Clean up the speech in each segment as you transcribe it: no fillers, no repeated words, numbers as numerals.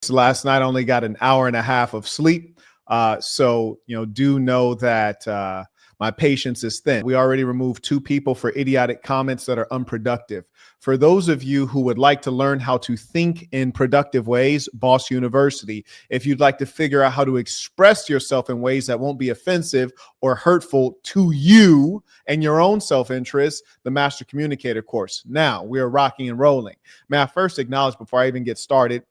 Last night I only got an hour and a half of sleep. So do know that my patience is thin. We already removed 2 people for idiotic comments that are unproductive. For those of you who would like to learn how to think in productive ways, Boss University. If you'd like to figure out how to express yourself in ways that won't be offensive or hurtful to you and your own self-interest, the Master Communicator course. Now we are rocking and rolling. May I first acknowledge before I even get started,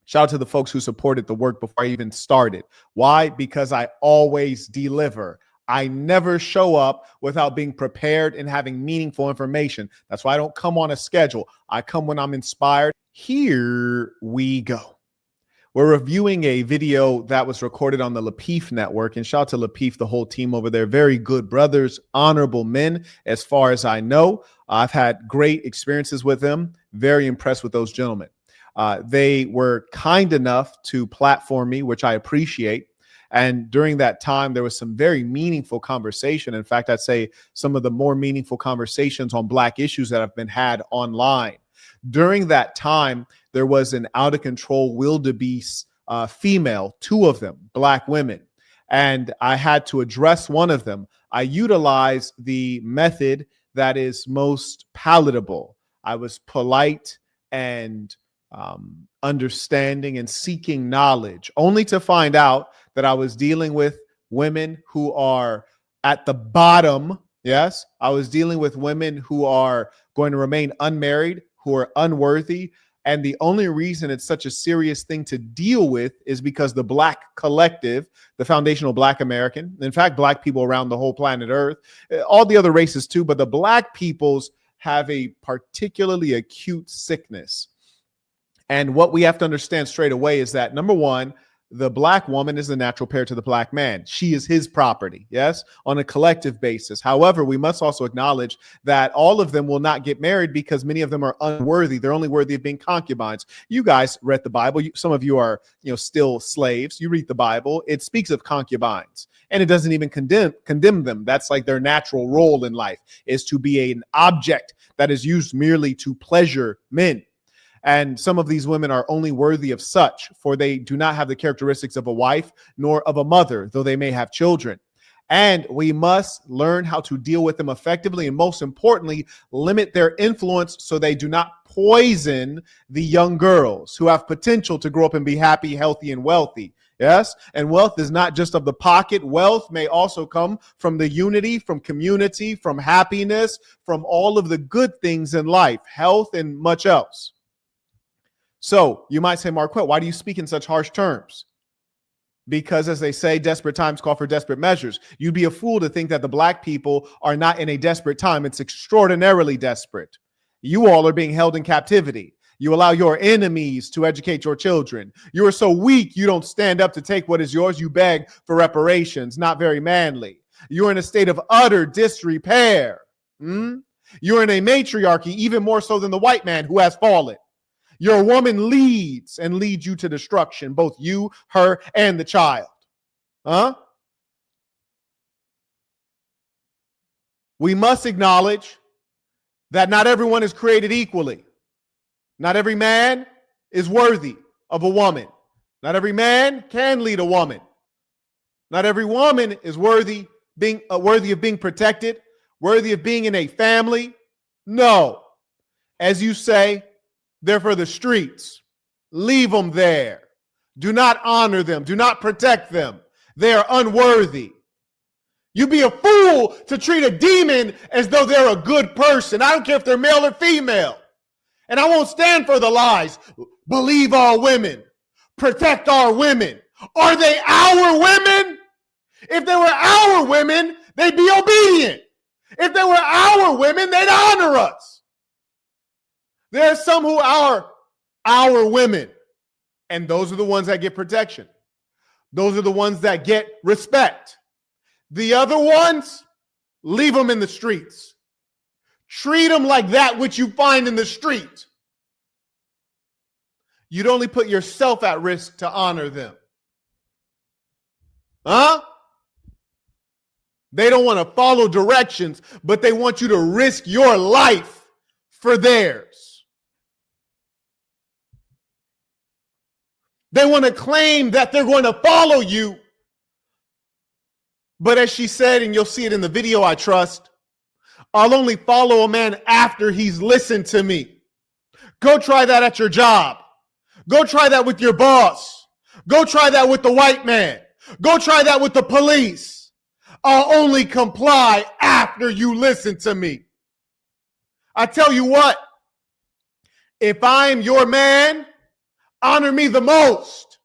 shout out to the folks who supported the work before I even started. Why? Because I always deliver. I never show up without being prepared and having meaningful information. That's why I don't come on a schedule. I come when I'm inspired. Here we go. We're reviewing a video that was recorded on the Lapeef network, and shout out to Lapeef, the whole team over there. Very good brothers, honorable men, as far as I know. I've had great experiences with them. Very impressed with those gentlemen. They were kind enough to platform me, which I appreciate. And during that time, there was some very meaningful conversation. In fact, I'd say some of the more meaningful conversations on Black issues that have been had online. During that time, there was an out of control wildebeest female, 2 of them, Black women. And I had to address one of them. I utilized the method that is most palatable. I was polite and understanding and seeking knowledge, only to find out that I was dealing with women who are at the bottom. Yes, I was dealing with women who are going to remain unmarried, who are unworthy. And the only reason it's such a serious thing to deal with is because the Black collective, the foundational Black American, in fact, Black people around the whole planet Earth, all the other races too, but the Black peoples have a particularly acute sickness. And what we have to understand straight away is that, number one, the Black woman is the natural pair to the Black man. She is his property, yes, on a collective basis. However, we must also acknowledge that all of them will not get married because many of them are unworthy. They're only worthy of being concubines. You guys read the Bible. Some of you are, still slaves. You read the Bible. It speaks of concubines, and it doesn't even condemn them. That's like their natural role in life, is to be an object that is used merely to pleasure men. And some of these women are only worthy of such, for they do not have the characteristics of a wife nor of a mother, though they may have children. And we must learn how to deal with them effectively, and most importantly, limit their influence so they do not poison the young girls who have potential to grow up and be happy, healthy, and wealthy. Yes. And wealth is not just of the pocket. Wealth may also come from the unity, from community, from happiness, from all of the good things in life, health, and much else. So you might say, Marquett, why do you speak in such harsh terms? Because, as they say, desperate times call for desperate measures. You'd be a fool to think that the Black people are not in a desperate time. It's extraordinarily desperate. You all are being held in captivity. You allow your enemies to educate your children. You are so weak, you don't stand up to take what is yours. You beg for reparations. Not very manly. You're in a state of utter disrepair. You're in a matriarchy, even more so than the white man who has fallen. Your woman leads you to destruction, both you, her, and the child. We must acknowledge that not everyone is created equally. Not every man is worthy of a woman. Not every man can lead a woman. Not every woman is worthy of being protected, worthy of being in a family. No. As you say, they're for the streets. Leave them there. Do not honor them. Do not protect them. They are unworthy. You'd be a fool to treat a demon as though they're a good person. I don't care if they're male or female. And I won't stand for the lies. Believe all women. Protect our women. Are they our women? If they were our women, they'd be obedient. If they were our women, they'd honor us. There are some who are our women, and those are the ones that get protection. Those are the ones that get respect. The other ones, leave them in the streets. Treat them like that which you find in the street. You'd only put yourself at risk to honor them. They don't want to follow directions, but they want you to risk your life for theirs. They want to claim that they're going to follow you. But as she said, and you'll see it in the video, I trust, I'll only follow a man after he's listened to me. Go try that at your job. Go try that with your boss. Go try that with the white man. Go try that with the police. I'll only comply after you listen to me. I tell you what, if I'm your man, honor me the most.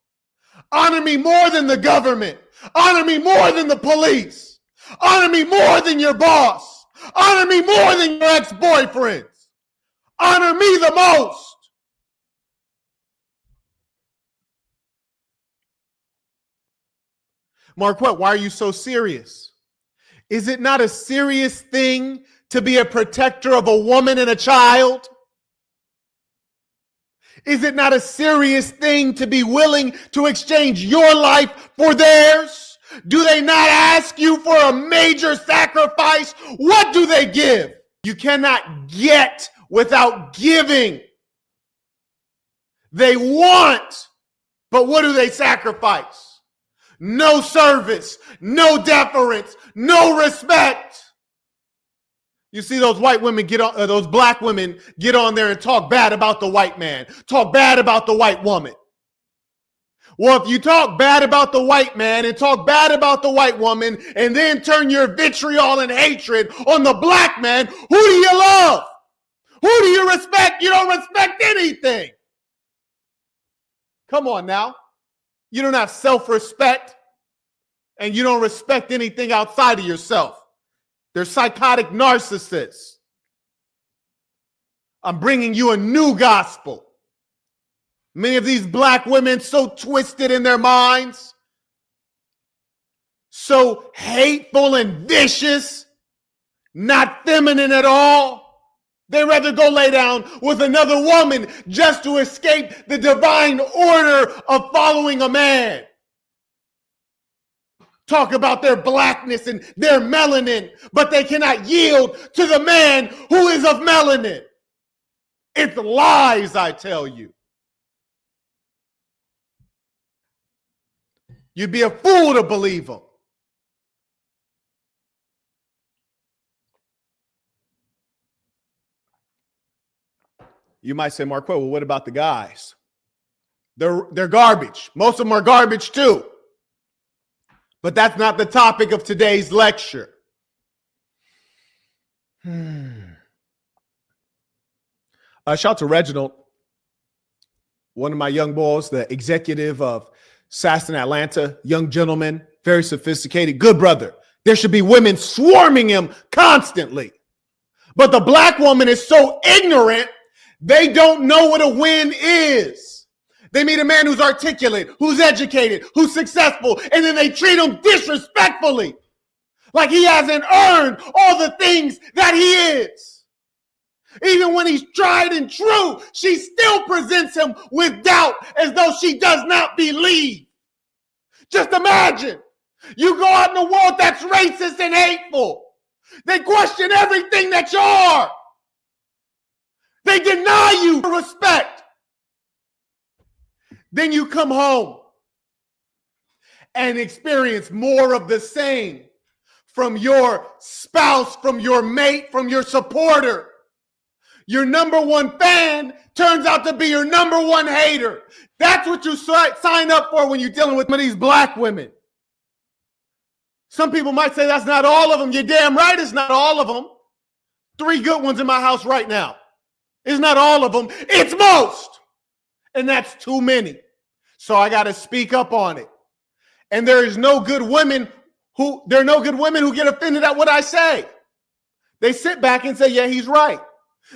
Honor me more than the government. Honor me more than the police. Honor me more than your boss. Honor me more than your ex-boyfriends. Honor me the most. Marquett, why are you so serious? Is it not a serious thing to be a protector of a woman and a child? Is it not a serious thing to be willing to exchange your life for theirs? Do they not ask you for a major sacrifice? What do they give? You cannot get without giving. They want, but what do they sacrifice? No service, no deference, no respect. You see those white women those black women get on there and talk bad about the white man, talk bad about the white woman. Well, if you talk bad about the white man and talk bad about the white woman and then turn your vitriol and hatred on the black man, who do you love? Who do you respect? You don't respect anything. Come on now. You don't have self-respect, and you don't respect anything outside of yourself. They're psychotic narcissists. I'm bringing you a new gospel. Many of these black women so twisted in their minds, so hateful and vicious, not feminine at all. They'd rather go lay down with another woman just to escape the divine order of following a man. Talk about their blackness and their melanin, but they cannot yield to the man who is of melanin. It's lies, I tell you. You'd be a fool to believe them. You might say, Marquett, well, what about the guys? They're garbage. Most of them are garbage too. But that's not the topic of today's lecture. Shout out to Reginald, one of my young boys, the executive of Sasson, Atlanta, young gentleman, very sophisticated, good brother. There should be women swarming him constantly. But the black woman is so ignorant, they don't know what a win is. They meet a man who's articulate, who's educated, who's successful, and then they treat him disrespectfully, like he hasn't earned all the things that he is. Even when he's tried and true, she still presents him with doubt as though she does not believe. Just imagine, you go out in the world that's racist and hateful. They question everything that you are. They deny you respect. Then you come home and experience more of the same from your spouse, from your mate, from your supporter. Your number one fan turns out to be your number one hater. That's what you sign up for when you're dealing with these black women. Some people might say that's not all of them. You're damn right it's not all of them. 3 good ones in my house right now. It's not all of them. It's most. And that's too many. So I got to speak up on it. And there are no good women who get offended at what I say. They sit back and say, yeah, he's right.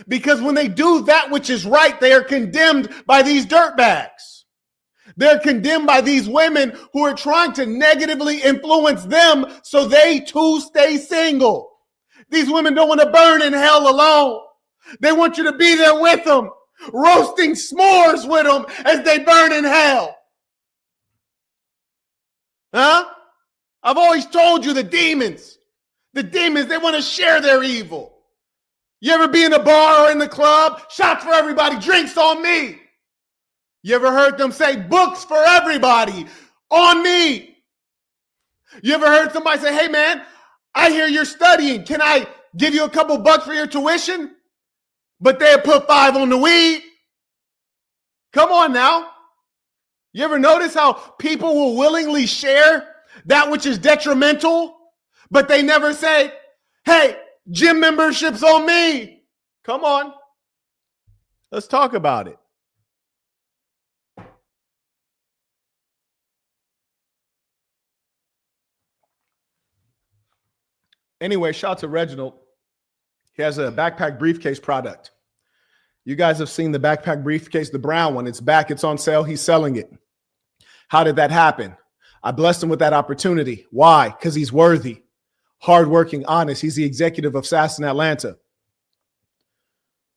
Because when they do that which is right, they are condemned by these dirtbags. They're condemned by these women who are trying to negatively influence them so they too stay single. These women don't want to burn in hell alone. They want you to be there with them, roasting s'mores with them as they burn in hell. Huh? I've always told you the demons, they want to share their evil. You ever be in a bar or in the club? Shots for everybody, drinks on me. You ever heard them say books for everybody on me? You ever heard somebody say, hey man, I hear you're studying. Can I give you a couple bucks for your tuition? But they'll put 5 on the weed. Come on now. You ever notice how people will willingly share that which is detrimental, but they never say, hey, gym membership's on me. Come on. Let's talk about it. Anyway, shout out to Reginald. He has a backpack briefcase product. You guys have seen the backpack briefcase, the brown one. It's back. It's on sale. He's selling it. How did that happen? I blessed him with that opportunity. Why? Because he's worthy, hardworking, honest. He's the executive of SAS in Atlanta.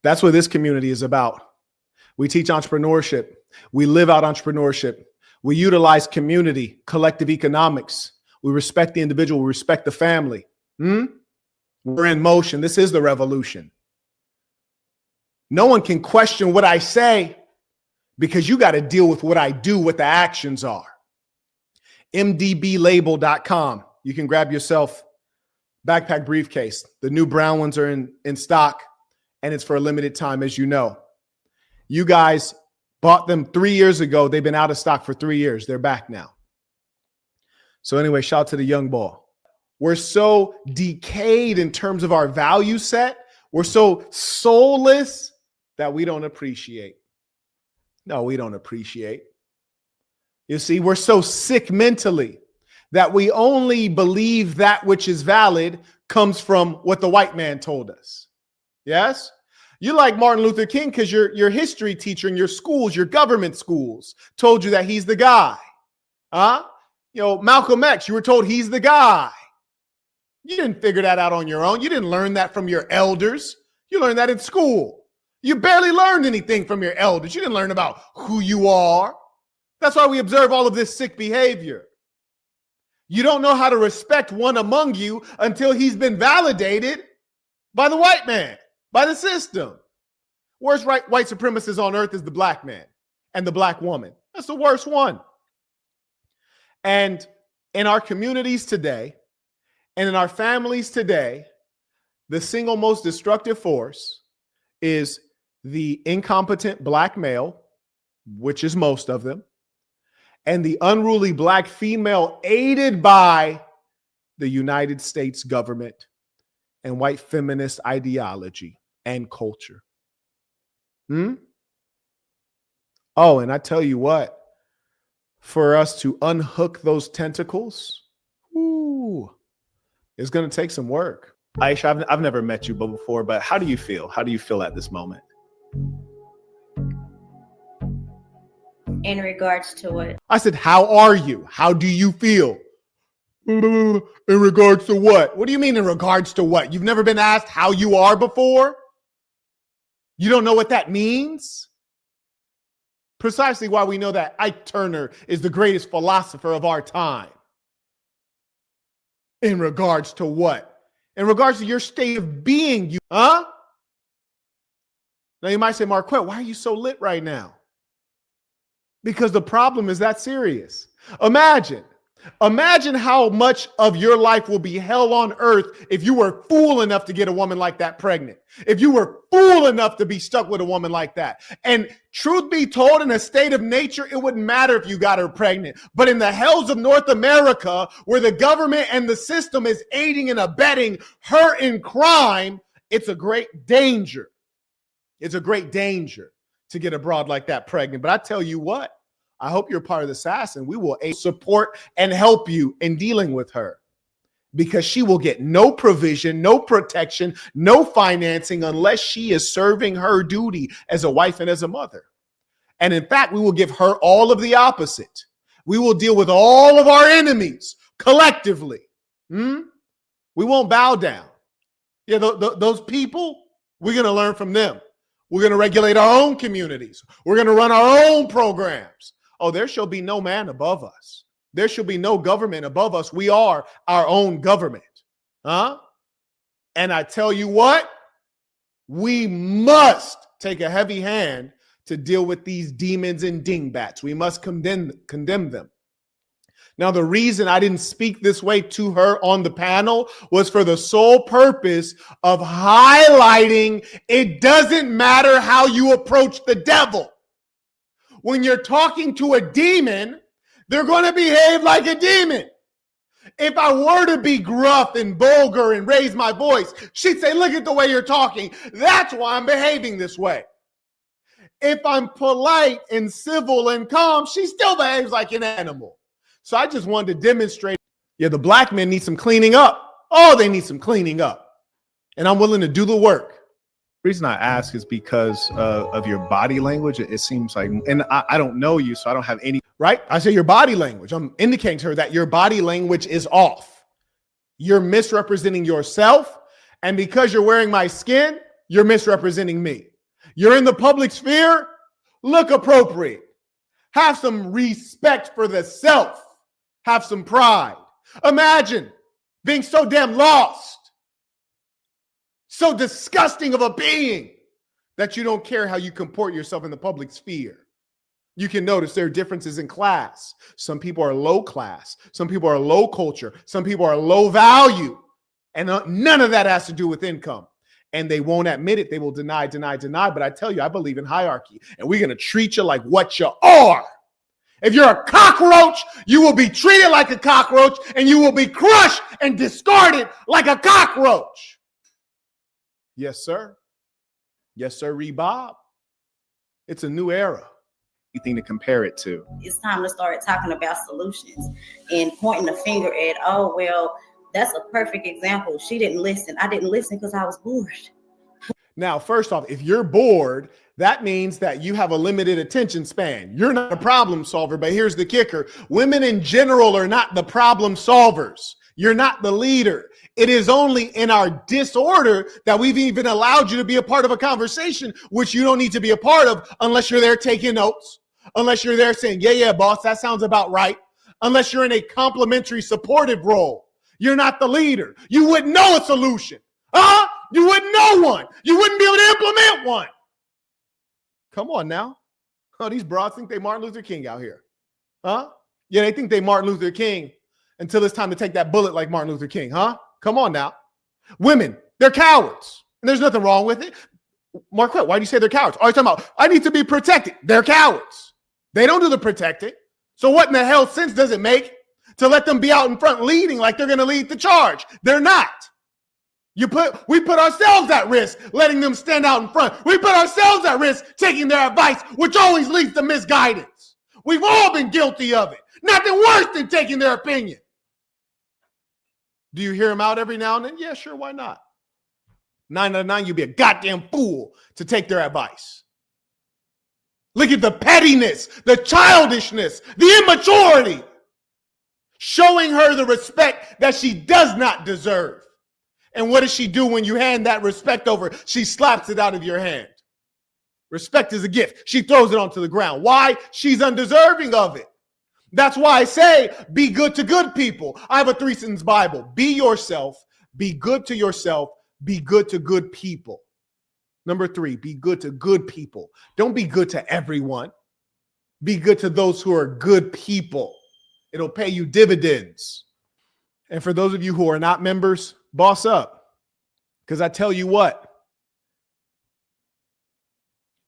That's what this community is about. We teach entrepreneurship. We live out entrepreneurship. We utilize community, collective economics. We respect the individual. We respect the family. We're in motion. This is the revolution. No one can question what I say because you got to deal with what I do, what the actions are. mdblabel.com. You can grab yourself backpack briefcase. The new brown ones are in stock, and it's for a limited time, as you know. You guys bought them 3 years ago. They've been out of stock for 3 years. They're back now. So anyway, shout out to the young ball. We're so decayed in terms of our value set. We're so soulless that we don't appreciate. No, we don't appreciate. You see, we're so sick mentally that we only believe that which is valid comes from what the white man told us. Yes? You like Martin Luther King because your history teacher in your schools, your government schools, told you that he's the guy. Malcolm X, you were told he's the guy. You didn't figure that out on your own. You didn't learn that from your elders. You learned that in school. You barely learned anything from your elders. You didn't learn about who you are. That's why we observe all of this sick behavior. You don't know how to respect one among you until he's been validated by the white man, by the system. Worst white supremacist on earth is the black man and the black woman. That's the worst one. And in our communities today, and in our families today, the single most destructive force is the incompetent black male, which is most of them, and the unruly black female aided by the United States government and white feminist ideology and culture. Oh, and I tell you what, for us to unhook those tentacles, it's going to take some work. Aisha, I've never met you before, but how do you feel? How do you feel at this moment? In regards to what? I said, how are you? How do you feel? In regards to what? What do you mean in regards to what? You've never been asked how you are before? You don't know what that means? Precisely why we know that Ike Turner is the greatest philosopher of our time. In regards to what? In regards to your state of being, Now you might say, Marquett, why are you so lit right now? Because the problem is that serious. Imagine how much of your life will be hell on earth if you were fool enough to get a woman like that pregnant. If you were fool enough to be stuck with a woman like that. And truth be told, in a state of nature, it wouldn't matter if you got her pregnant. But in the hells of North America, where the government and the system is aiding and abetting her in crime, it's a great danger. It's a great danger to get a broad like that pregnant. But I tell you what, I hope you're part of the SAS, and we will support and help you in dealing with her, because she will get no provision, no protection, no financing unless she is serving her duty as a wife and as a mother. And in fact, we will give her all of the opposite. We will deal with all of our enemies collectively. We won't bow down. Yeah, those people, we're going to learn from them. We're going to regulate our own communities. We're going to run our own programs. Oh, there shall be no man above us. There shall be no government above us. We are our own government. And I tell you what, we must take a heavy hand to deal with these demons and dingbats. We must condemn them. Now, the reason I didn't speak this way to her on the panel was for the sole purpose of highlighting it doesn't matter how you approach the devil. When you're talking to a demon, they're going to behave like a demon. If I were to be gruff and vulgar and raise my voice, she'd say, look at the way you're talking. That's why I'm behaving this way. If I'm polite and civil and calm, she still behaves like an animal. So I just wanted to demonstrate, the black men need some cleaning up. Oh, they need some cleaning up. And I'm willing to do the work. The reason I ask is because of your body language. It seems like, and I don't know you, so I don't have any, right? I say your body language. I'm indicating to her that your body language is off. You're misrepresenting yourself. And because you're wearing my skin, you're misrepresenting me. You're in the public sphere. Look appropriate. Have some respect for the self. Have some pride. Imagine being so damn lost, so disgusting of a being that you don't care how you comport yourself in the public sphere. You can notice there are differences in class. Some people are low class. Some people are low culture. Some people are low value. And none of that has to do with income. And they won't admit it. They will deny. But I tell you, I believe in hierarchy. And we're going to treat you like what you are. If you're a cockroach, you will be treated like a cockroach and you will be crushed and discarded like a cockroach. Yes, sir. Yes, sir, Bob. It's a new era. Anything to compare it to. It's time to start talking about solutions and pointing the finger at, oh, well, that's a perfect example. She didn't listen. I didn't listen because I was bored. Now, first off, if you're bored, that means that you have a limited attention span. You're not a problem solver, but here's the kicker. Women in general are not the problem solvers. You're not the leader. It is only in our disorder that we've even allowed you to be a part of a conversation, which you don't need to be a part of unless you're there taking notes, unless you're there saying, yeah, boss, that sounds about right. Unless you're in a complimentary supportive role. You're not the leader. You wouldn't know a solution. You wouldn't know one. You wouldn't be able to implement one. Come on now. Oh, these broads think they Martin Luther King out here. Yeah, they think they Martin Luther King until it's time to take that bullet like Martin Luther King, Come on now. Women, they're cowards. And there's nothing wrong with it. Marquett, why do you say they're cowards? Are you talking about, I need to be protected? They're cowards. They don't do the protecting. So what in the hell sense does it make to let them be out in front leading like they're going to lead the charge? They're not. We put ourselves at risk letting them stand out in front. We put ourselves at risk taking their advice, which always leads to misguidance. We've all been guilty of it. Nothing worse than taking their opinion. Do you hear them out every now and then? Yeah, sure, why not? 9 out of 9, you'd be a goddamn fool to take their advice. Look at the pettiness, the childishness, the immaturity. Showing her the respect that she does not deserve. And what does she do when you hand that respect over? She slaps it out of your hand. Respect is a gift. She throws it onto the ground. Why? She's undeserving of it. That's why I say, be good to good people. I have a 3 sentence Bible. Be yourself, be good to yourself, be good to good people. Number 3, be good to good people. Don't be good to everyone. Be good to those who are good people. It'll pay you dividends. And for those of you who are not members, boss up. Because I tell you what,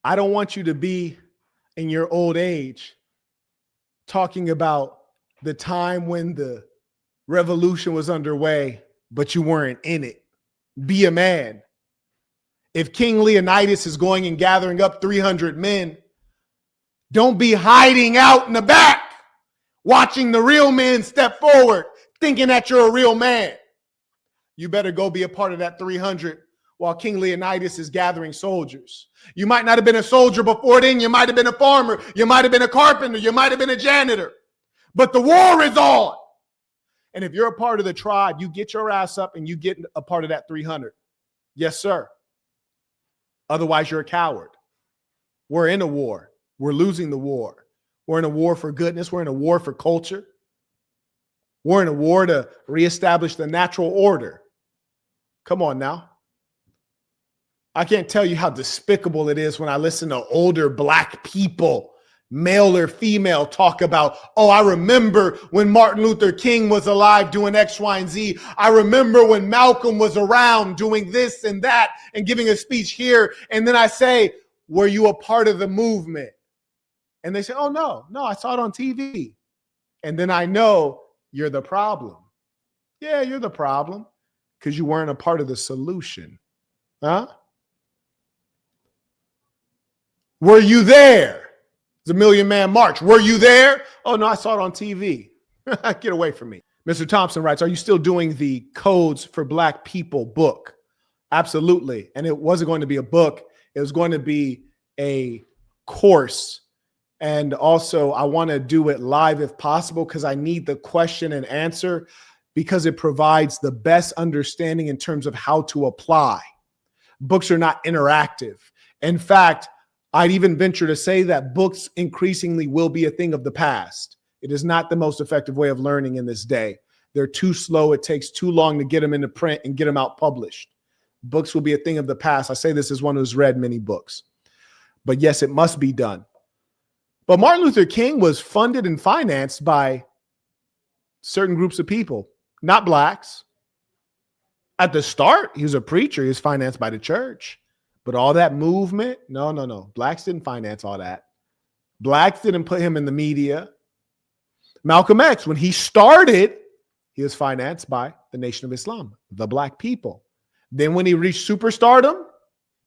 I don't want you to be in your old age talking about the time when the revolution was underway, but you weren't in it. Be a man. If King Leonidas is going and gathering up 300 men, don't be hiding out in the back, watching the real men step forward, thinking that you're a real man. You better go be a part of that 300 while King Leonidas is gathering soldiers. You might not have been a soldier before then. You might have been a farmer. You might have been a carpenter. You might have been a janitor. But the war is on. And if you're a part of the tribe, you get your ass up and you get a part of that 300. Yes, sir. Otherwise, you're a coward. We're in a war. We're losing the war. We're in a war for goodness. We're in a war for culture. We're in a war to reestablish the natural order. Come on now. I can't tell you how despicable it is when I listen to older Black people, male or female, talk about, oh, I remember when Martin Luther King was alive doing X, Y, and Z. I remember when Malcolm was around doing this and that and giving a speech here. And then I say, were you a part of the movement? And they say, oh, no, I saw it on TV. And then I know you're the problem. Yeah, you're the problem because you weren't a part of the solution. Huh? Were you there? It's a Million Man March. Were you there? Oh, no, I saw it on TV. Get away from me. Mr. Thompson writes, are you still doing the Codes for Black People book? Absolutely. And it wasn't going to be a book. It was going to be a course. And also, I want to do it live if possible because I need the question and answer because it provides the best understanding in terms of how to apply. Books are not interactive. In fact, I'd even venture to say that books increasingly will be a thing of the past. It is not the most effective way of learning in this day. They're too slow. It takes too long to get them into print and get them out published. Books will be a thing of the past. I say this as one who's read many books. But yes, it must be done. But Martin Luther King was funded and financed by certain groups of people, not Blacks. At the start, he was a preacher. He was financed by the church. But all that movement, no. Blacks didn't finance all that. Blacks didn't put him in the media. Malcolm X, when he started, he was financed by the Nation of Islam, the Black people. Then when he reached superstardom,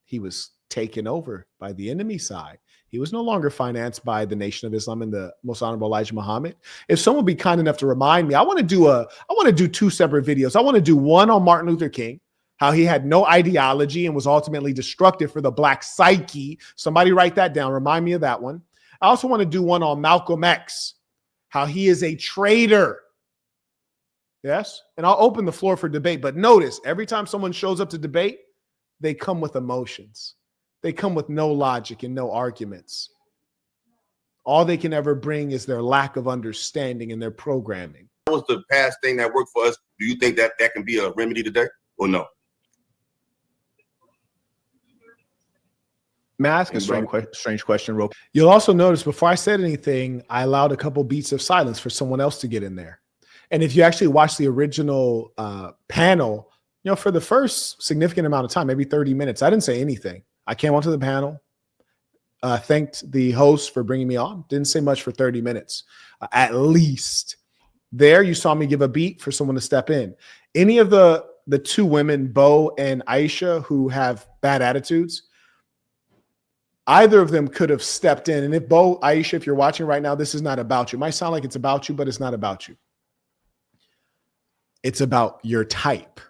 he was taken over by the enemy side. He was no longer financed by the Nation of Islam and the Most Honorable Elijah Muhammad. If someone would be kind enough to remind me, I want to do two separate videos. I want to do one on Martin Luther King, how he had no ideology and was ultimately destructive for the Black psyche. Somebody write that down. Remind me of that one. I also want to do one on Malcolm X, how he is a traitor. Yes. And I'll open the floor for debate. But notice, every time someone shows up to debate, they come with emotions. They come with no logic and no arguments. All they can ever bring is their lack of understanding and their programming. What was the past thing that worked for us? Do you think that can be a remedy today or no? May I ask a strange question, Ro? You'll also notice before I said anything, I allowed a couple beats of silence for someone else to get in there. And if you actually watch the original panel, for the first significant amount of time, maybe 30 minutes, I didn't say anything. I came onto the panel, thanked the host for bringing me on. Didn't say much for 30 minutes, at least. There, you saw me give a beat for someone to step in. Any of the two women, Bo and Aisha, who have bad attitudes, either of them could have stepped in. And if Bo, Aisha, if you're watching right now, this is not about you. It might sound like it's about you, but it's not about you. It's about your type.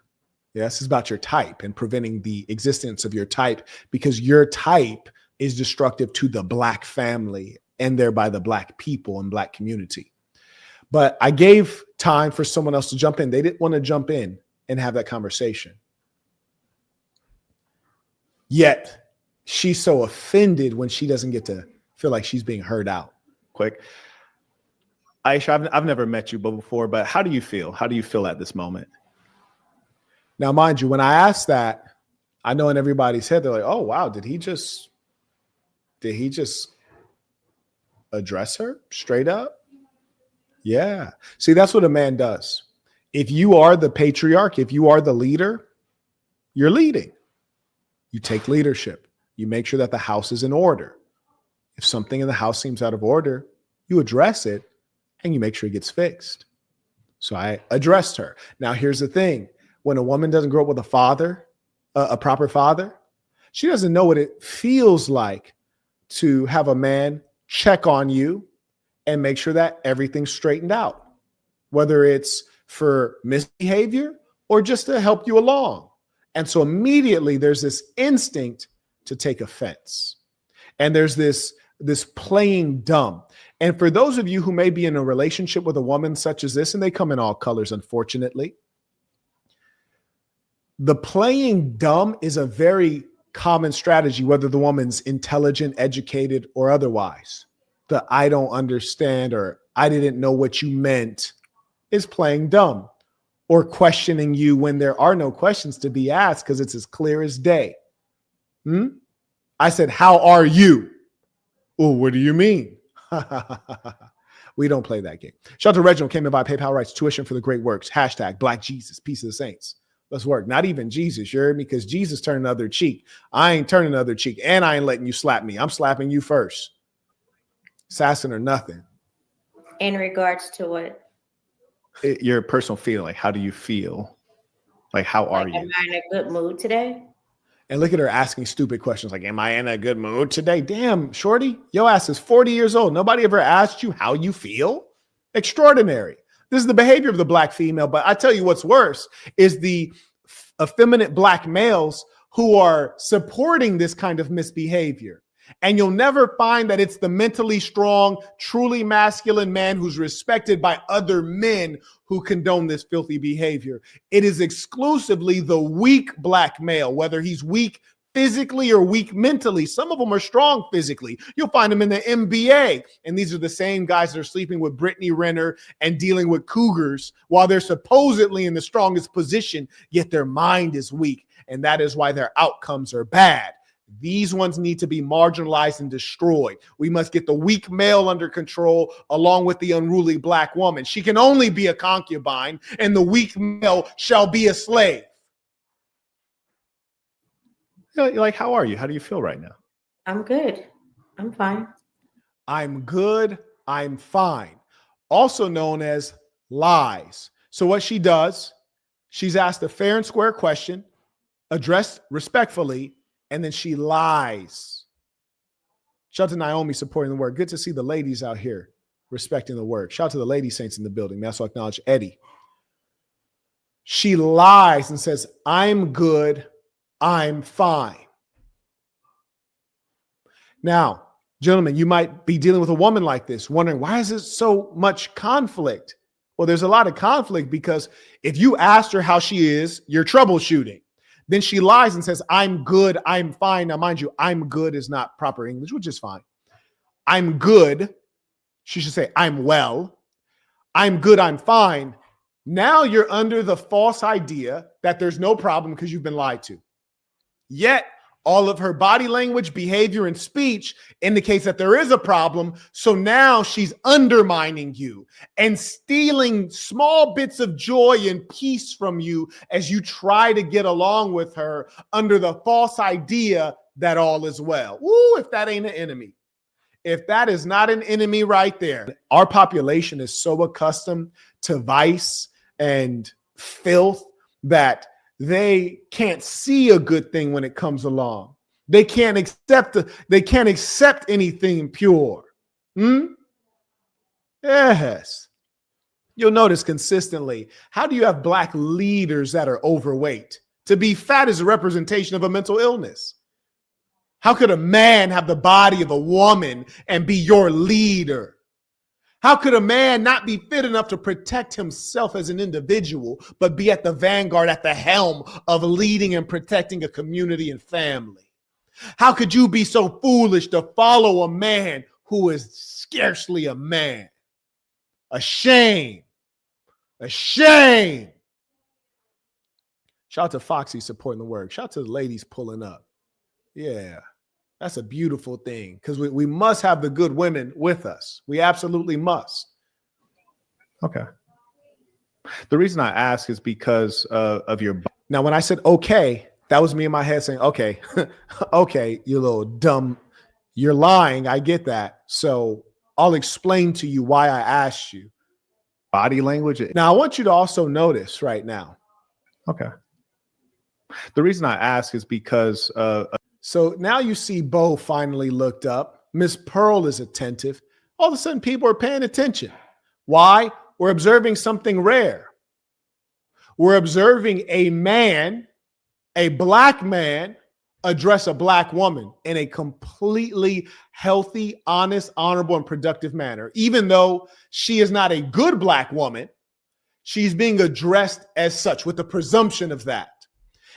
Yes, it's about your type and preventing the existence of your type because your type is destructive to the Black family and thereby the Black people and Black community. But I gave time for someone else to jump in. They didn't want to jump in and have that conversation. Yet she's so offended when she doesn't get to feel like she's being heard out. Quick. Aisha, I've never met you before, but how do you feel? How do you feel at this moment? Now, mind you, when I asked that, I know in everybody's head, they're like, oh, wow, did he just address her straight up? Yeah. See, that's what a man does. If you are the patriarch, if you are the leader, you're leading. You take leadership. You make sure that the house is in order. If something in the house seems out of order, you address it and you make sure it gets fixed. So I addressed her. Now, here's the thing. When a woman doesn't grow up with a father, a proper father, she doesn't know what it feels like to have a man check on you and make sure that everything's straightened out, whether it's for misbehavior or just to help you along. And so immediately there's this instinct to take offense. And there's this playing dumb. And for those of you who may be in a relationship with a woman such as this, and they come in all colors, unfortunately, the playing dumb is a very common strategy, whether the woman's intelligent, educated, or otherwise. The I don't understand or I didn't know what you meant is playing dumb, or questioning you when there are no questions to be asked because it's as clear as day. I said, how are you? Oh, what do you mean? We don't play that game. Shout out to Reginald, came in by PayPal, writes tuition for the great works. Hashtag Black Jesus, peace of the saints. Let's work. Not even Jesus, you heard me? Because Jesus turned the other cheek. I ain't turning the other cheek, and I ain't letting you slap me. I'm slapping you first. Assassin or nothing. In regards to what? Your personal feeling. Like, how do you feel? Like, how are you? Am I in a good mood today? And look at her asking stupid questions like, am I in a good mood today? Damn, shorty, your ass is 40 years old. Nobody ever asked you how you feel? Extraordinary. This is the behavior of the Black female. But I tell you what's worse is the effeminate Black males who are supporting this kind of misbehavior. And you'll never find that it's the mentally strong, truly masculine man who's respected by other men who condone this filthy behavior. It is exclusively the weak Black male, whether he's weak physically or weak mentally. Some of them are strong physically. You'll find them in the NBA. And these are the same guys that are sleeping with Brittany Renner and dealing with cougars while they're supposedly in the strongest position, yet their mind is weak. And that is why their outcomes are bad. These ones need to be marginalized and destroyed. We must get the weak male under control along with the unruly Black woman. She can only be a concubine, and the weak male shall be a slave. You're like, how are you? How do you feel right now? I'm good. I'm fine. I'm good. I'm fine. Also known as lies. So what she does, she's asked a fair and square question, addressed respectfully, and then she lies. Shout out to Naomi supporting the word. Good to see the ladies out here respecting the word. Shout out to the lady saints in the building. May I also acknowledge Eddie. She lies and says, I'm good. I'm fine. Now, gentlemen, you might be dealing with a woman like this, wondering, why is it so much conflict? Well, there's a lot of conflict because if you asked her how she is, you're troubleshooting. Then she lies and says, I'm good, I'm fine. Now, mind you, I'm good is not proper English, which is fine. I'm good. She should say, I'm well. I'm good, I'm fine. Now you're under the false idea that there's no problem because you've been lied to. Yet, all of her body language, behavior, and speech indicates that there is a problem. So now she's undermining you and stealing small bits of joy and peace from you as you try to get along with her under the false idea that all is well. Ooh, if that ain't an enemy. If that is not an enemy right there. Our population is so accustomed to vice and filth that they can't see a good thing when it comes along. They can't accept anything pure. Yes. You'll notice consistently, how do you have Black leaders that are overweight? To be fat is a representation of a mental illness. How could a man have the body of a woman and be your leader? How could a man not be fit enough to protect himself as an individual, but be at the vanguard, at the helm of leading and protecting a community and family? How could you be so foolish to follow a man who is scarcely a man? A shame. A shame. Shout out to Foxy supporting the work. Shout out to the ladies pulling up. Yeah. That's a beautiful thing because we must have the good women with us. We absolutely must. Okay. The reason I ask is because of your. Now, when I said okay, that was me in my head saying, okay, okay, you little dumb, you're lying. I get that. So I'll explain to you why I asked you. Body language. Now, I want you to also notice right now. Okay. The reason I ask is because so now you see Bo finally looked up. Miss Pearl is attentive. All of a sudden, people are paying attention. Why? We're observing something rare. We're observing a man, a Black man, address a Black woman in a completely healthy, honest, honorable, and productive manner. Even though she is not a good Black woman, she's being addressed as such with the presumption of that.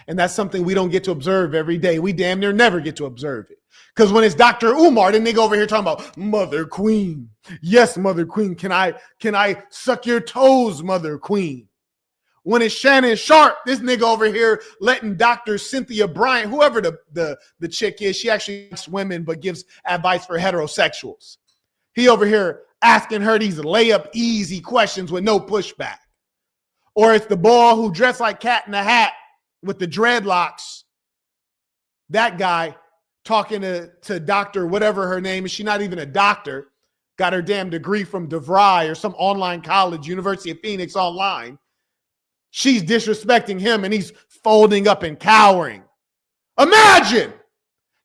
And that's something we don't get to observe every day. We damn near never get to observe it. Because when it's Dr. Umar, then they go over here talking about Mother Queen. Yes, Mother Queen. Can I suck your toes, Mother Queen? When it's Shannon Sharp, this nigga over here letting Dr. Cynthia Bryant, whoever the chick is, she actually likes women but gives advice for heterosexuals. He over here asking her these layup easy questions with no pushback. Or it's the boy who dressed like Cat in the Hat with the dreadlocks. That guy talking to Dr. whatever her name is. She's not even a doctor. Got her damn degree from DeVry or some online college, University of Phoenix online. She's disrespecting him and he's folding up and cowering. Imagine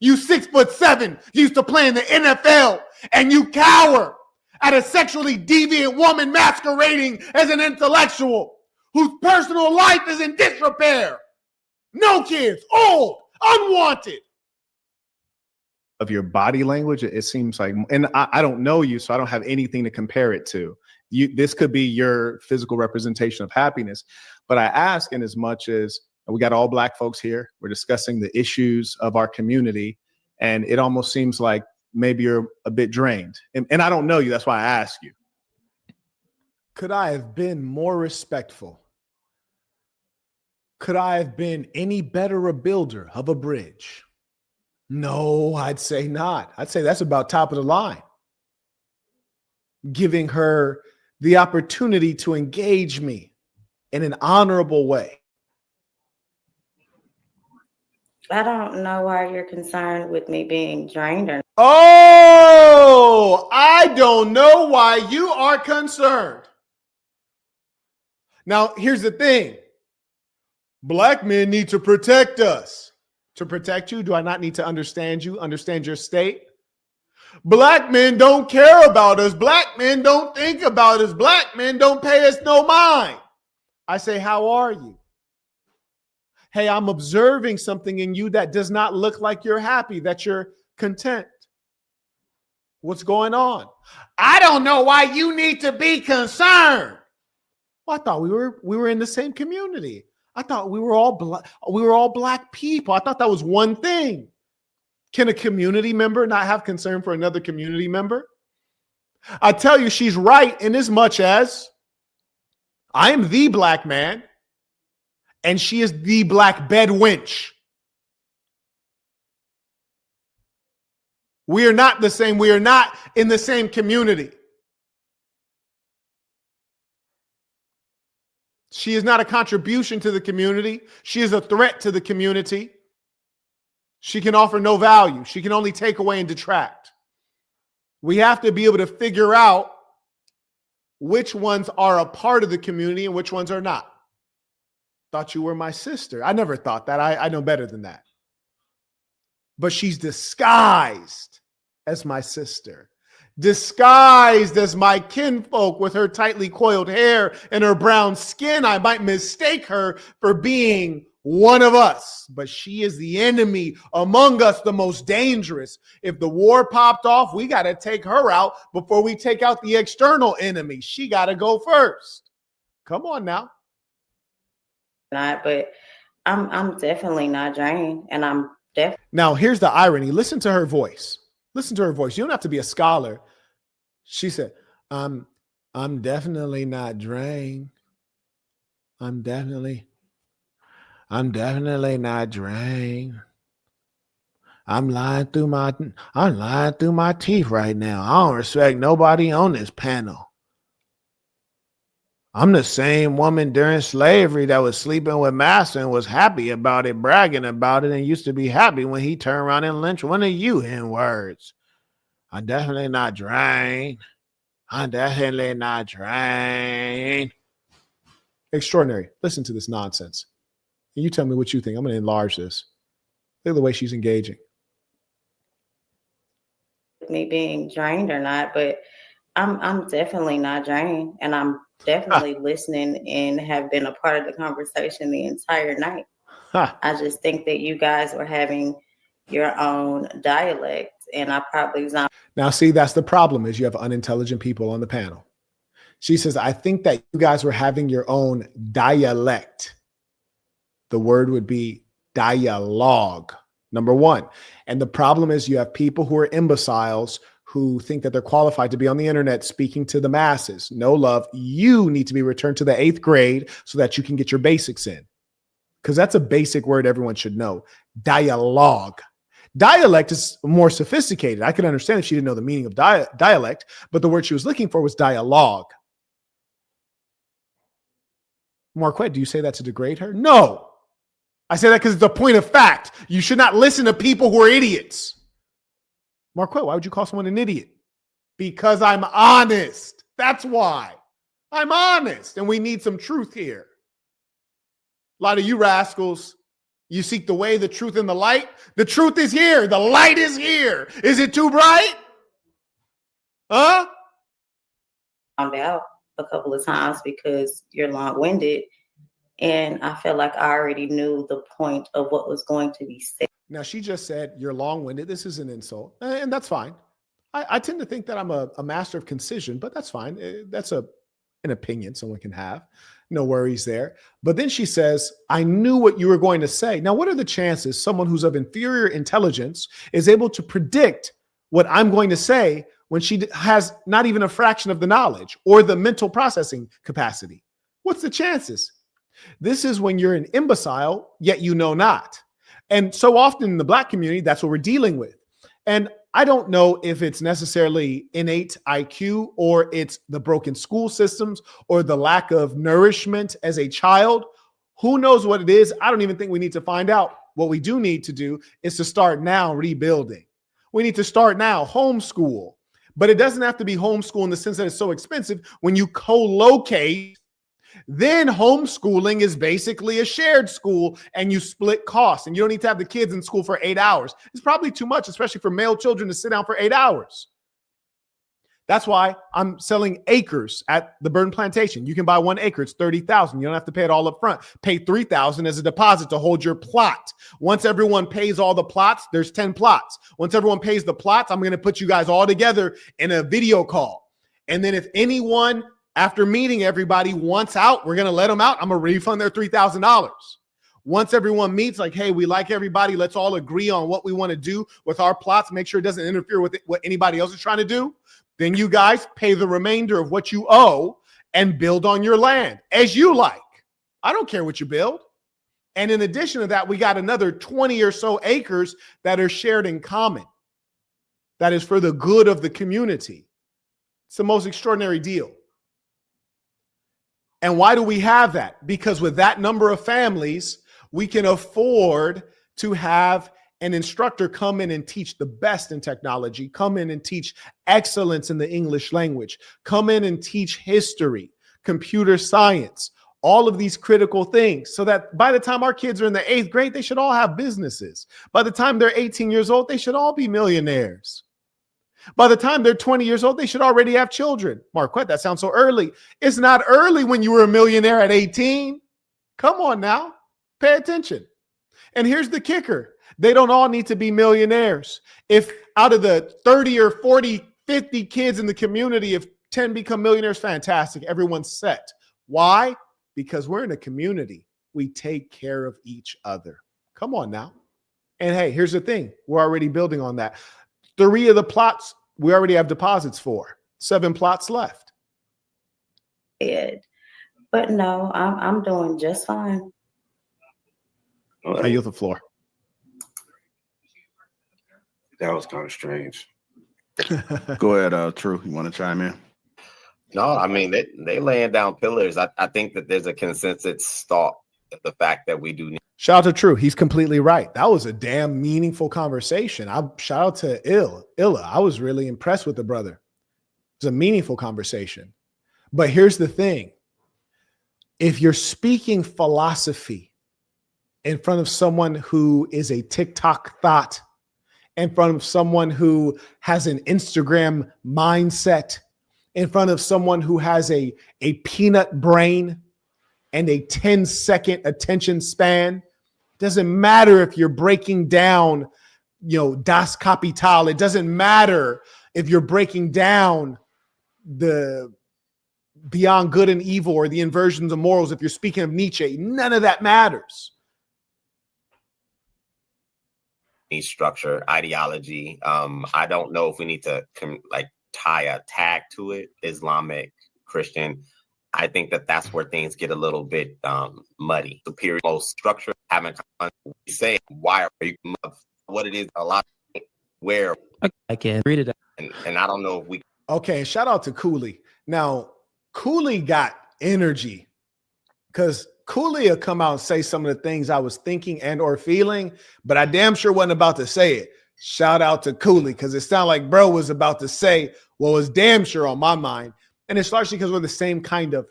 you 6'7", used to play in the NFL and you cower at a sexually deviant woman masquerading as an intellectual whose personal life is in disrepair. No kids, old, unwanted. Of your body language, it seems like, and I don't know you, so I don't have anything to compare it to. This could be your physical representation of happiness. But I ask, in as much as we got all Black folks here, we're discussing the issues of our community, and it almost seems like maybe you're a bit drained. And I don't know you, that's why I ask you. Could I have been more respectful? Could I have been any better a builder of a bridge? No, I'd say not. I'd say that's about top of the line. Giving her the opportunity to engage me in an honorable way. I don't know why you're concerned with me being drained or. Oh, I don't know why you are concerned. Now, here's the thing. Black men need to protect us. To protect you, do I not need to understand you, understand your state? Black men don't care about us. Black men don't think about us. Black men don't pay us no mind. I say, how are you? Hey, I'm observing something in you that does not look like you're happy, that you're content. What's going on? I don't know why you need to be concerned. Well, I thought we were in the same community. I thought we were all black people. I thought that was one thing. Can a community member not have concern for another community member? I tell you, she's right in as much as I am the Black man and she is the Black bed wench. We are not the same. We are not in the same community. She is not a contribution to the community. She is a threat to the community. She can offer no value. She can only take away and detract. We have to be able to figure out which ones are a part of the community and which ones are not. Thought you were my sister. I never thought that. I know better than that. But she's disguised as my sister. Disguised as my kinfolk with her tightly coiled hair and her brown skin. I might mistake her for being one of us, but she is the enemy among us, the most dangerous. If the war popped off, we got to take her out before we take out the external enemy. She got to go first. Come on now. Not, but I'm definitely not drained, and I'm definitely. Now, here's the irony. Listen to her voice. Listen to her voice. You don't have to be a scholar. She said, I'm definitely not drained. I'm definitely not drained. I'm lying through my teeth right now. I don't respect nobody on this panel. I'm the same woman during slavery that was sleeping with master and was happy about it, bragging about it, and used to be happy when he turned around and lynched one of you in words. I'm definitely not drained. I'm definitely not drained. Extraordinary. Listen to this nonsense. You tell me what you think. I'm going to enlarge this. Look at the way she's engaging. Me being drained or not, but I'm definitely not drained, and I'm definitely listening and have been a part of the conversation the entire night. I just think that you guys were having your own dialect, and I probably was not. Now, see, that's the problem is you have unintelligent people on the panel. She says, I think that you guys were having your own dialect. The word would be dialogue, number one. And the problem is you have people who are imbeciles who think that they're qualified to be on the internet speaking to the masses. No, love, you need to be returned to the 8th grade so that you can get your basics in. Because that's a basic word everyone should know. Dialogue. Dialect is more sophisticated. I could understand if she didn't know the meaning of dialect, but the word she was looking for was dialogue. Marquette, do you say that to degrade her? No. I say that because it's a point of fact. You should not listen to people who are idiots. Marquette, why would you call someone an idiot? Because I'm honest. That's why. I'm honest, and we need some truth here. A lot of you rascals, you seek the way, the truth, and the light. The truth is here. The light is here. Is it too bright? Huh? Found out a couple of times because you're long-winded, and I felt like I already knew the point of what was going to be said. Now, she just said, you're long-winded. This is an insult, and that's fine. I tend to think that I'm a master of concision, but that's fine. That's an opinion someone can have. No worries there. But then she says, I knew what you were going to say. Now, what are the chances someone who's of inferior intelligence is able to predict what I'm going to say when she has not even a fraction of the knowledge or the mental processing capacity? What's the chances? This is when you're an imbecile, yet you know not. And so often in the Black community, that's what we're dealing with. And I don't know if it's necessarily innate IQ or it's the broken school systems or the lack of nourishment as a child. Who knows what it is? I don't even think we need to find out. What we do need to do is to start now rebuilding. We need to start now, homeschool. But it doesn't have to be homeschool in the sense that it's so expensive. When you co-locate, then homeschooling is basically a shared school and you split costs and you don't need to have the kids in school for 8 hours. It's probably too much, especially for male children to sit down for 8 hours. That's why I'm selling acres at the Burn Plantation. You can buy 1 acre. It's $30,000. You don't have to pay it all up front. Pay $3,000 as a deposit to hold your plot. Once everyone pays all the plots, there's 10 plots. Once everyone pays the plots, I'm going to put you guys all together in a video call. And then if anyone after meeting everybody wants out, we're going to let them out. I'm going to refund their $3,000. Once everyone meets, like, hey, we like everybody. Let's all agree on what we want to do with our plots. Make sure it doesn't interfere with what anybody else is trying to do. Then you guys pay the remainder of what you owe and build on your land as you like. I don't care what you build. And in addition to that, we got another 20 or so acres that are shared in common. That is for the good of the community. It's the most extraordinary deal. And why do we have that? Because with that number of families, we can afford to have an instructor come in and teach the best in technology, come in and teach excellence in the English language, come in and teach history, computer science, all of these critical things, so that by the time our kids are in the 8th grade, they should all have businesses. By the time they're 18 years old, they should all be millionaires. By the time they're 20 years old, they should already have children. Marquette, that sounds so early. It's not early when you were a millionaire at 18. Come on now, pay attention. And here's the kicker. They don't all need to be millionaires. If out of the 30 or 40, 50 kids in the community, if 10 become millionaires, fantastic. Everyone's set. Why? Because we're in a community. We take care of each other. Come on now. And hey, here's the thing. We're already building on that. 3 of the plots we already have deposits for. 7 plots left. But no, I'm doing just fine. I yield the floor. That was kind of strange. Go ahead, True. You want to chime in? No, I mean, they laying down pillars. I think that there's a consensus thought of the fact that we do need. Shout out to True. He's completely right. That was a damn meaningful conversation. Shout out to Illa. I was really impressed with the brother. It was a meaningful conversation. But here's the thing. If you're speaking philosophy in front of someone who is a TikTok thought, in front of someone who has an Instagram mindset, in front of someone who has a peanut brain and a 10-second attention span, doesn't matter if you're breaking down, Das Kapital. It doesn't matter if you're breaking down the Beyond Good and Evil or the Inversions of Morals. If you're speaking of Nietzsche, none of that matters. structure, ideology. I don't know if we need to tie a tag to it, Islamic, Christian. I think that that's where things get a little bit muddy. Superior most structure, having say why are you what it is a lot where I can read it. And I don't know if we Okay, shout out to Cooley. Now, Cooley got energy because Cooley will come out and say some of the things I was thinking and or feeling, but I damn sure wasn't about to say it. Shout out to Cooley because it sounded like bro was about to say what was damn sure on my mind. And it's largely because we're the same kind of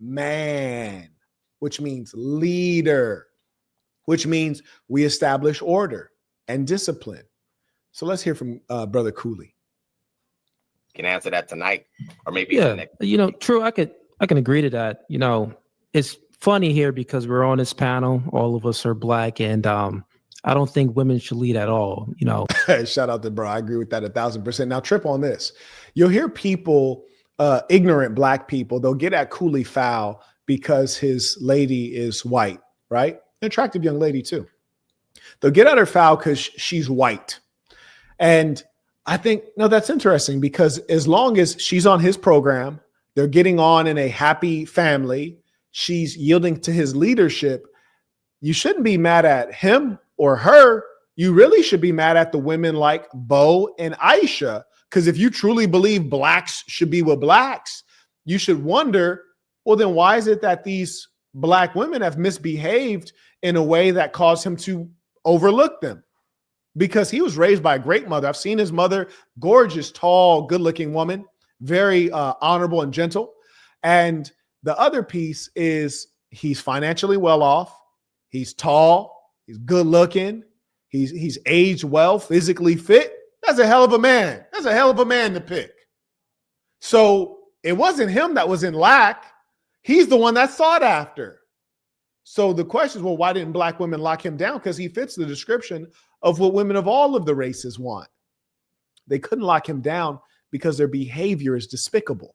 man, which means leader, which means we establish order and discipline. So let's hear from Brother Cooley. Can answer that tonight or maybe True. I can agree to that. It's funny here because we're on this panel, all of us are Black, and I don't think women should lead at all. Shout out to bro. I agree with that 1,000%. Now trip on this. You'll hear people, ignorant Black people, they'll get at Cooley foul because his lady is white, right? An attractive young lady too. They'll get at her foul because she's white. And I think, no, that's interesting because as long as she's on his program, they're getting on in a happy family, she's yielding to his leadership, you shouldn't be mad at him or her. You really should be mad at the women like Bo and Aisha, because if you truly believe Blacks should be with Blacks, you should wonder, well, then why is it that these Black women have misbehaved in a way that caused him to overlook them? Because he was raised by a great mother. I've seen his mother, gorgeous, tall, good-looking woman, very honorable and gentle. And the other piece is he's financially well off. He's tall. He's good-looking. He's aged well, physically fit. That's a hell of a man. That's a hell of a man to pick. So it wasn't him that was in lack. He's the one that's sought after. So the question is, well, why didn't Black women lock him down? Because he fits the description of what women of all of the races want. They couldn't lock him down because their behavior is despicable.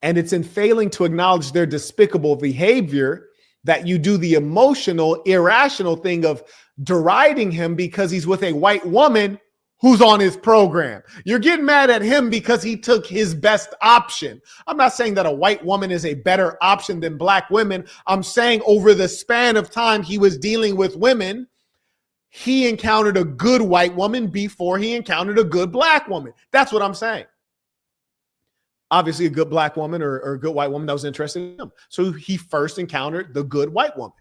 And it's in failing to acknowledge their despicable behavior that you do the emotional, irrational thing of deriding him because he's with a white woman who's on his program. You're getting mad at him because he took his best option. I'm not saying that a white woman is a better option than Black women. I'm saying over the span of time he was dealing with women, he encountered a good white woman before he encountered a good Black woman. That's what I'm saying. Obviously, a good Black woman or a good white woman that was interested in him. So he first encountered the good white woman.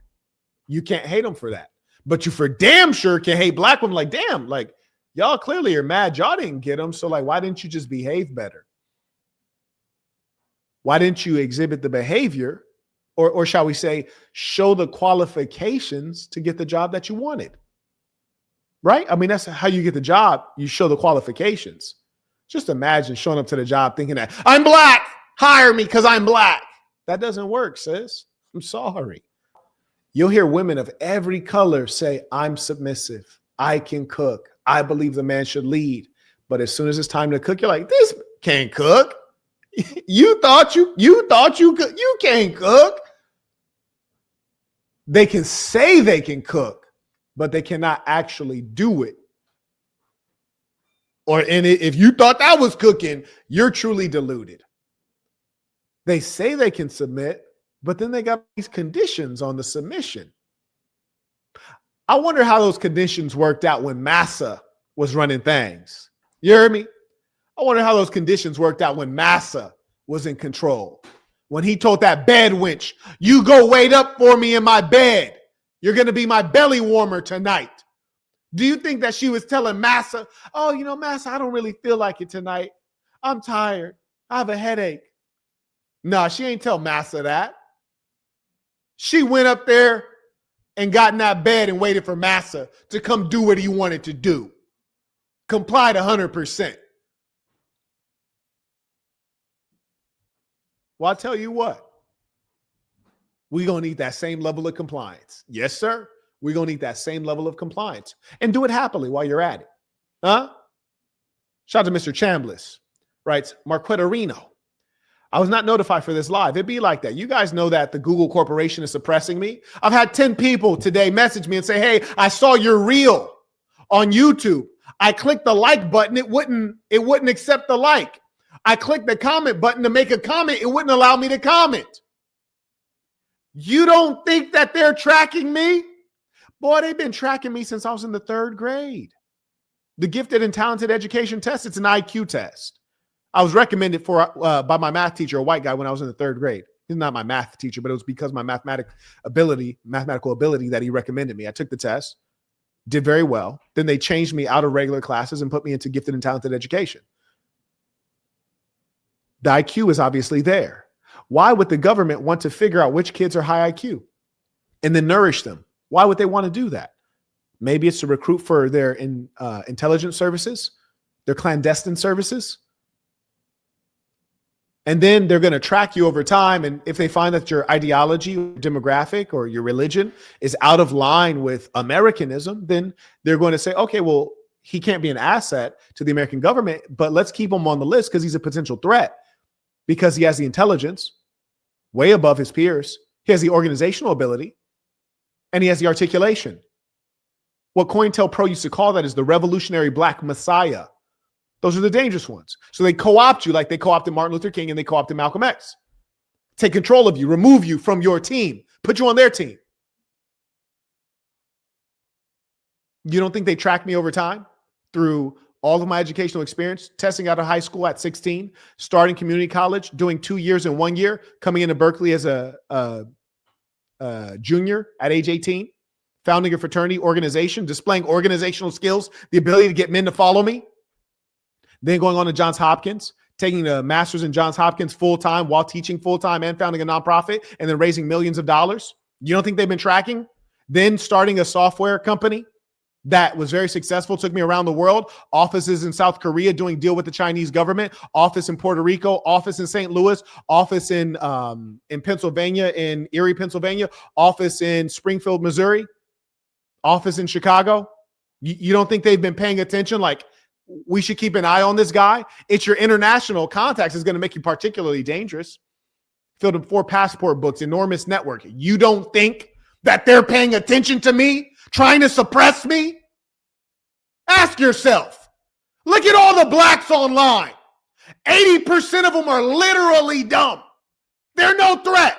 You can't hate him for that. But you for damn sure can hate Black women. Like, damn, like, y'all clearly are mad y'all didn't get him. So, like, why didn't you just behave better? Why didn't you exhibit the behavior or shall we say, show the qualifications to get the job that you wanted? Right? I mean, that's how you get the job. You show the qualifications. Just imagine showing up to the job thinking that I'm Black, hire me because I'm Black. That doesn't work, sis. I'm sorry. You'll hear women of every color say, I'm submissive. I can cook. I believe the man should lead. But as soon as it's time to cook, you're like, this can't cook. You thought you could. You can't cook. They can say they can cook, but they cannot actually do it. If you thought that was cooking, you're truly deluded. They say they can submit, but then they got these conditions on the submission. I wonder how those conditions worked out when Massa was running things. You heard me? I wonder how those conditions worked out when Massa was in control. When he told that bed wench, you go wait up for me in my bed. You're going to be my belly warmer tonight. Do you think that she was telling Massa, oh, Massa, I don't really feel like it tonight. I'm tired. I have a headache. No, she ain't tell Massa that. She went up there and got in that bed and waited for Massa to come do what he wanted to do. Complied 100%. Well, I'll tell you what. We're going to need that same level of compliance. Yes, sir. We're going to need that same level of compliance. And do it happily while you're at it. Huh? Shout out to Mr. Chambliss. Writes, Marquett Areno. I was not notified for this live. It'd be like that. You guys know that the Google Corporation is suppressing me. I've had 10 people today message me and say, hey, I saw your reel On YouTube, I clicked the like button. It wouldn't accept the like. I clicked the comment button to make a comment. It wouldn't allow me to comment. You don't think that they're tracking me? Boy, they've been tracking me since I was in the 3rd grade. The gifted and talented education test, it's an IQ test. I was recommended for by my math teacher, a white guy, when I was in the 3rd grade. He's not my math teacher, but it was because of my mathematical ability that he recommended me. I took the test, did very well. Then they changed me out of regular classes and put me into gifted and talented education. The IQ is obviously there. Why would the government want to figure out which kids are high IQ and then nourish them? Why would they want to do that? Maybe it's to recruit for their intelligence services, their clandestine services. And then they're going to track you over time. And if they find that your ideology, demographic, or your religion is out of line with Americanism, then they're going to say, okay, well, he can't be an asset to the American government, but let's keep him on the list because he's a potential threat, because he has the intelligence way above his peers. He has the organizational ability and he has the articulation. What COINTELPRO used to call that is the revolutionary black messiah. Those are the dangerous ones. So they co-opt you like they co-opted Martin Luther King and they co-opted Malcolm X. Take control of you, remove you from your team, put you on their team. You don't think they tracked me over time through all of my educational experience, testing out of high school at 16, starting community college, doing 2 years in 1 year, coming into Berkeley as a junior at age 18, founding a fraternity organization, displaying organizational skills, the ability to get men to follow me, then going on to Johns Hopkins, taking a master's in Johns Hopkins full-time while teaching full-time and founding a nonprofit and then raising millions of dollars. You don't think they've been tracking? Then starting a software company that was very successful, took me around the world, offices in South Korea doing deal with the Chinese government, office in Puerto Rico, office in St. Louis, office in Pennsylvania, in Erie, Pennsylvania, office in Springfield, Missouri, office in Chicago. You don't think they've been paying attention? Like, we should keep an eye on this guy. It's your international contacts is going to make you particularly dangerous. Filled up 4 passport books, enormous network. You don't think that they're paying attention to me, trying to suppress me? Ask yourself. Look at all the blacks online. 80% of them are literally dumb. They're no threat.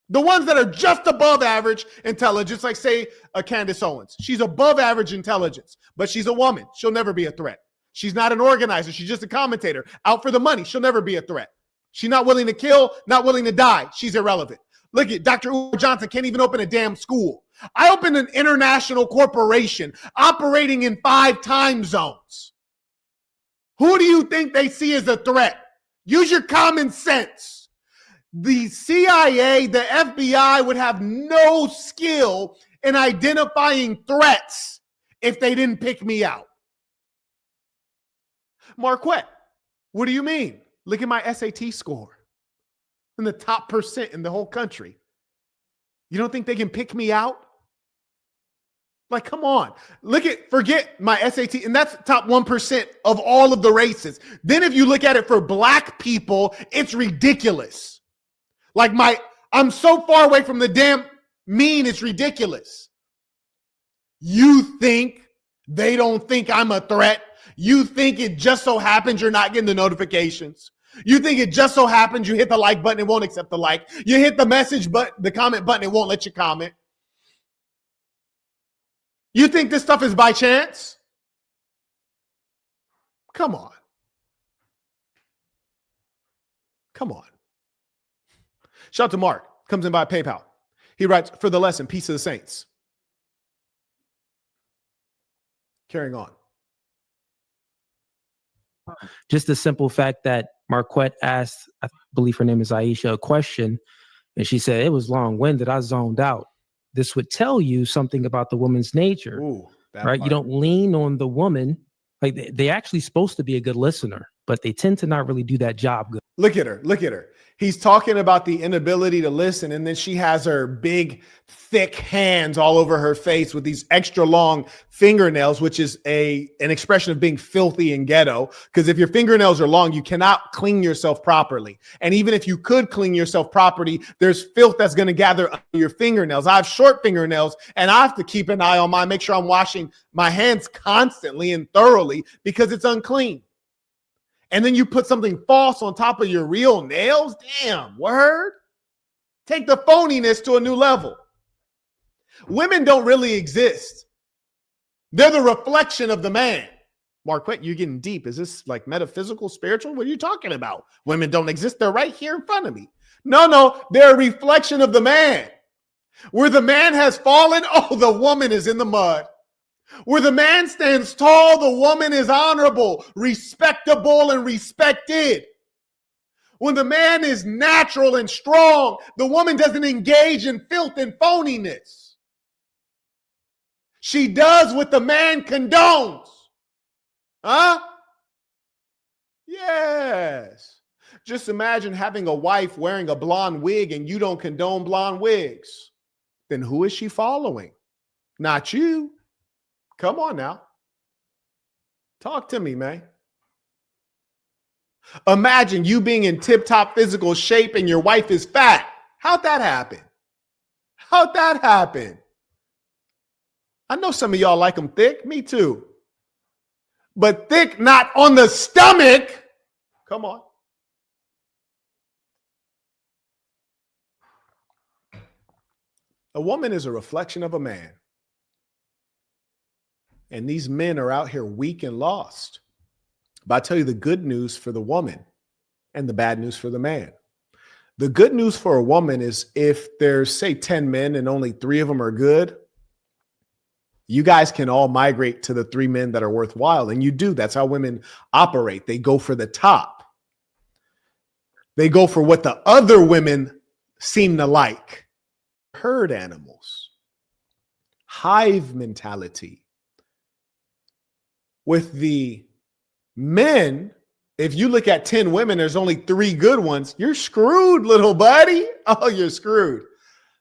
The ones that are just above average intelligence, like say a Candace Owens. She's above average intelligence, but she's a woman. She'll never be a threat. She's not an organizer. She's just a commentator out for the money. She'll never be a threat. She's not willing to kill, not willing to die. She's irrelevant. Look at Dr. Uwe Johnson can't even open a damn school. I opened an international corporation operating in 5 time zones. Who do you think they see as a threat? Use your common sense. The CIA, the FBI would have no skill in identifying threats if they didn't pick me out. Marquett, what do you mean? Look at my SAT score. In the top % in the whole country. You don't think they can pick me out? Like, come on. Forget my SAT, and that's top 1% of all of the races. Then if you look at it for black people, it's ridiculous. Like I'm so far away from the damn mean, it's ridiculous. You think they don't think I'm a threat? You think it just so happens you're not getting the notifications? You think it just so happens you hit the like button, it won't accept the like. You hit the message button, the comment button, it won't let you comment. You think this stuff is by chance? Come on. Come on. Shout out to Mark. Comes in by PayPal. He writes, for the lesson, peace of the saints. Carrying on. Just the simple fact that Marquette asked, I believe her name is Aisha, a question, and she said, it was long-winded, I zoned out. This would tell you something about the woman's nature. Ooh, right? part. You don't lean on the woman. Like they actually supposed to be a good listener, but they tend to not really do that job good. Look at her. Look at her. He's talking about the inability to listen. And then she has her big, thick hands all over her face with these extra long fingernails, which is an expression of being filthy and ghetto. Because if your fingernails are long, you cannot clean yourself properly. And even if you could clean yourself properly, there's filth that's going to gather under your fingernails. I have short fingernails and I have to keep an eye on mine, make sure I'm washing my hands constantly and thoroughly because it's unclean. And then you put something false on top of your real nails? Damn, word? Take the phoniness to a new level. Women don't really exist. They're the reflection of the man. Marquett, you're getting deep. Is this like metaphysical, spiritual? What are you talking about? Women don't exist. They're right here in front of me. No, they're a reflection of the man. Where the man has fallen, oh, the woman is in the mud. Where the man stands tall, the woman is honorable, respectable, and respected. When the man is natural and strong, the woman doesn't engage in filth and phoniness. She does what the man condones. Huh? Yes. Just imagine having a wife wearing a blonde wig and you don't condone blonde wigs. Then who is she following? Not you. Come on now. Talk to me, man. Imagine you being in tip-top physical shape and your wife is fat. How'd that happen? How'd that happen? I know some of y'all like them thick. Me too. But thick, not on the stomach. Come on. A woman is a reflection of a man. And these men are out here weak and lost. But I tell you the good news for the woman and the bad news for the man. The good news for a woman is if there's, say, 10 men and only 3 of them are good, you guys can all migrate to the 3 men that are worthwhile. And you do. That's how women operate. They go for the top. They go for what the other women seem to like. Herd animals. Hive mentality. With the men, if you look at 10 women, there's only 3 good ones. You're screwed, little buddy. Oh, you're screwed.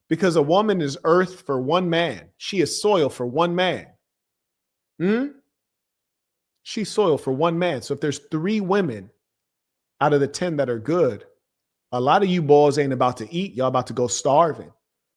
Because a woman is earth for one man. She is soil for one man. She's soil for one man. So if there's 3 women out of the 10 that are good, a lot of you boys ain't about to eat. Y'all about to go starving.